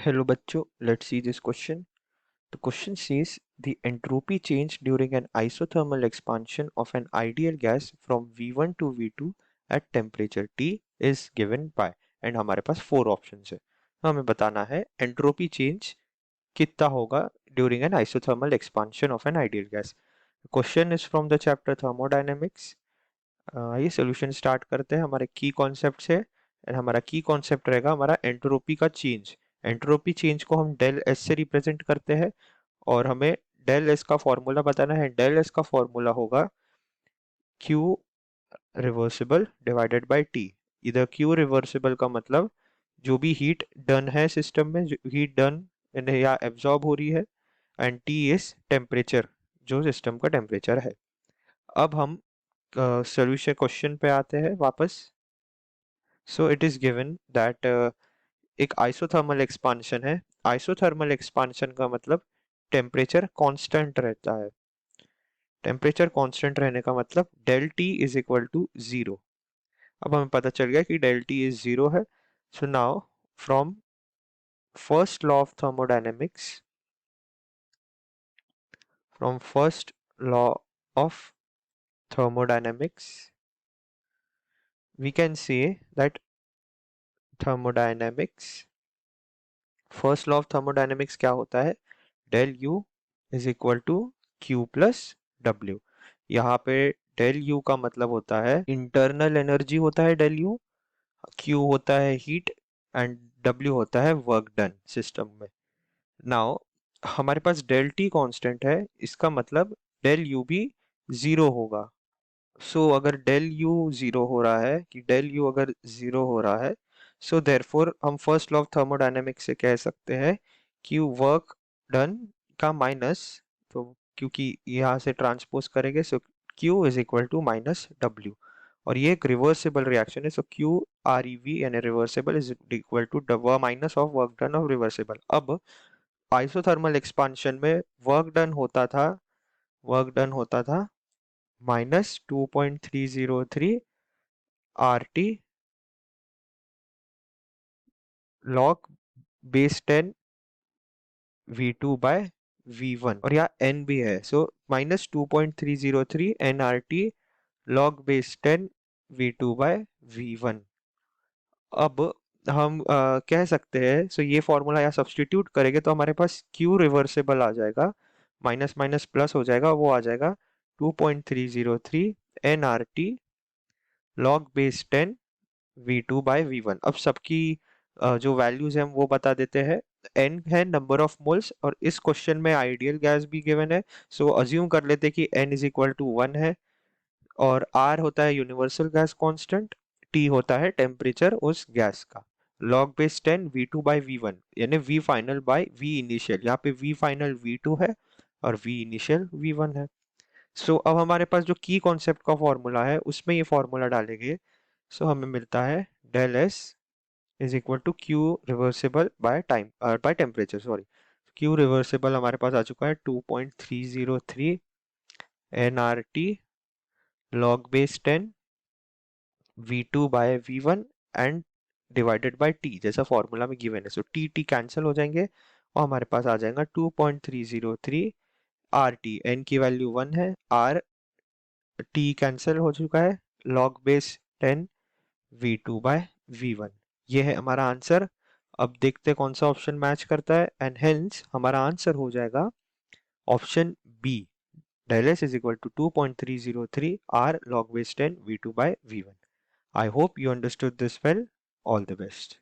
Hello बच्चों, let's see this question. The question says the entropy change during an isothermal expansion of an ideal gas from V1 to V2 at temperature T is given by and हमारे पास 4 options है. तो हमें बताना है entropy change कितना होगा during an isothermal expansion of an ideal gas. The question is from the chapter thermodynamics. आइए solution start करते हैं हमारे key concept से. एंड हमारा की कॉन्सेप्ट रहेगा हमारा एंट्रोपी का चेंज. एंट्रोपी चेंज को हम डेल एस से रिप्रेजेंट करते हैं और हमें डेल एस का फॉर्मूला बताना है. डेल एस का फॉर्मूला होगा Q reversible divided by T. इधर क्यू रिवर्सिबल का मतलब जो भी हीट डन है सिस्टम में, जो हीट डन या एब्जॉर्ब हो रही है, एंड टी इज टेम्परेचर, जो सिस्टम का टेम्परेचर है. अब हम सोल्यूशन क्वेश्चन पे आते हैं वापस. So it is given that एक आइसोथर्मल एक्सपांशन है. आइसोथर्मल एक्सपांशन का मतलब टेम्परेचर कांस्टेंट रहता है. टेम्परेचर कांस्टेंट रहने का मतलब del T is equal to zero. अब हमें पता चल गया कि डेल टी इज जीरो है. So now from first law of thermodynamics, from first law of thermodynamics we can say that thermodynamics, first law of thermodynamics क्या होता है? Del U is equal to Q plus W. यहाँ पे del you का मतलब होता है internal energy होता है डेल यू, क्यू होता है हीट, एंड डब्ल्यू होता है वर्क डन सिस्टम में. नाउ हमारे पास डेल टी कांस्टेंट है, इसका मतलब डेल यू भी जीरो होगा. अगर डेल यू जीरो हो रहा है, कि डेल यू अगर जीरो हो रहा है, सो देयरफॉर हम फर्स्ट लॉ ऑफ थर्मोडायनेमिक्स से कह सकते हैं कि वर्क डन का माइनस, तो क्योंकि यहाँ से ट्रांसपोज करेंगे so Q is equal to minus W. और ये एक रिवर्सिबल रिएक्शन है. So Q R E V यानी reversible is equal to minus of work done of reversible. अब आइसोथर्मल एक्सपांशन में वर्क डन होता था -2.303 RT log base 10 V2 by V1, और यहाँ n भी है. So -2.303 nRT log base 10 V2 by V1. अब हम कह सकते हैं, सो ये फॉर्मूला यहाँ सब्सटीट्यूट करेंगे तो हमारे पास Q रिवर्सिबल आ जाएगा, माइनस माइनस प्लस हो जाएगा, वो आ जाएगा 2.303 nRT log base 10 V2 by V1. अब सबकी जो वैल्यूज हैं वो बता देते हैं. n है नंबर ऑफ मोल्स, और इस क्वेश्चन में आइडियल गैस भी गिवन है. सो अज्यूम कर लेते हैं कि n इज इक्वल टू 1 है, और r होता है यूनिवर्सल गैस कांस्टेंट, t होता है टेम्परेचर उस गैस का. log base 10 V2 by V1 यानी V final by V initial. यहाँ पे V फाइनल V2 है और V इनिशियल V1 है. अब हमारे पास जो की कॉन्सेप्ट का फॉर्मूला है उसमें ये फॉर्मूला डालेंगे. हमें मिलता है del S is equal to Q reversible by time, by temperature, sorry. Q reversible हमारे पास आ चुका है 2.303 nRT log base 10 V2 by V1 and divided by T, जैसा फॉर्मूला में गिवन है. टी टी कैंसिल हो जाएंगे और हमारे पास आ जाएगा 2.303 RT. n की वैल्यू 1 है, R T कैंसिल हो चुका है, log base 10 V2 by V1. ये है हमारा आंसर. अब देखते हैं कौन सा ऑप्शन मैच करता है, एंड हेंस हमारा आंसर हो जाएगा option B, del S is equal to 2.303 R log base 10 V2 by V1. I hope you understood this well. All the best.